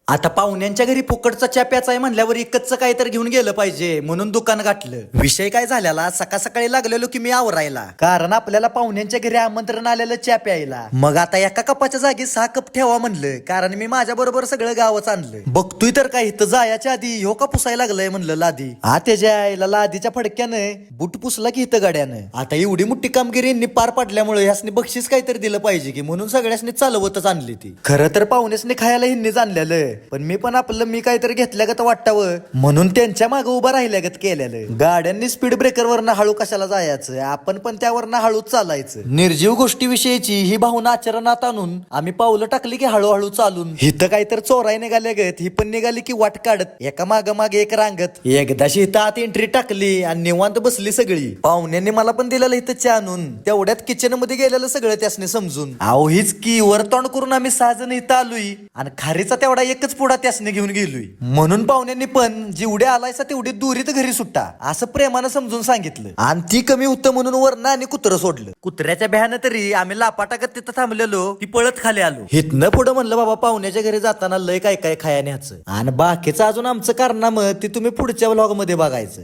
आता पाहुण्यांच्या घरी फुकटचा च्या प्याचा आहे म्हणल्यावर एकच काय तर घेऊन गेलं पाहिजे म्हणून दुकान गाठलं. विषय काय झालेला, सकाळ सकाळी लागलेलो की मी आवरायला, कारण आपल्याला पाहुण्यांच्या घरी आमंत्रण आलेलं च्या प्यायला. मग आता एका कपाच्या जागी 6 कप ठेवा म्हणलं, कारण मी माझ्या बरोबर सगळं गावच आणलं. बघतोय तर काय इथं जायाच्या आधी ह्यो का पुसायला लागलंय म्हणलं लादी. हा त्याच्या आईला लादीच्या फडक्यानं बूट पुसला की इथं गाड्यानं. आता एवढी मोठी कामगिरी यांनी पार पाडल्यामुळे ह्यासनी बक्षीस काहीतरी दिलं पाहिजे की, म्हणून सगळ्यासनी चालवतच आणली ती. खरं तर पाहुण्यासनी खायला ह्यांनीच आणलेलं, पण मी पण आपलं मी काहीतरी घेतल्यागत वाटावं म्हणून त्यांच्या मागे उभं राहिल्यागत केलेलं. गाड्यांनी स्पीड ब्रेकर वरनं हळू कशाला जायचं, आपण पण त्यावरनं हळूच चालायचं. निर्जीव गोष्टीविषयीची ही भावना आचरणात आणून आम्ही पावलं टाकली की हळूहळू चालून. हिथं काहीतरी चोराई निघाल्यागत ही पण निघाली की वाट काढत एका माग एक रांगत. एकदाशी इथं आत एंट्री टाकली आणि निवांत बसली सगळी. पाहुण्यांनी मला पण दिलेलं इथं चहा आणून, तेवढ्यात किचन मध्ये गेलेलं सगळं त्यासने समजून. अहो हीच की वर तोंड करून आम्ही 6 जण इथं आलोय आणि खारीचा तेवढा एकच पुढा त्यासने घेऊन गेलोय. म्हणून पाहुण्यांनी पण जेवढे आलायसा तेवढी दुरीत घरी सुट्टा असं प्रेमानं समजून सांगितलं. आणि ती कमी होतं म्हणून वरनं आणि कुत्रं सोडलं. कुत्र्याच्या भ्यानं तरी आम्ही लापाटाकत तिथं थांबलेलो की पळत खाली आलो. हिथनं पुढं म्हणलं बाबा पाहुण्याच्या घरी जाताना लय काय काय खाया न्यायचं आणि बाकीचं अजून आमचं कारनामं ते तुम्ही पुढच्या व्लॉग मध्ये बघायचं.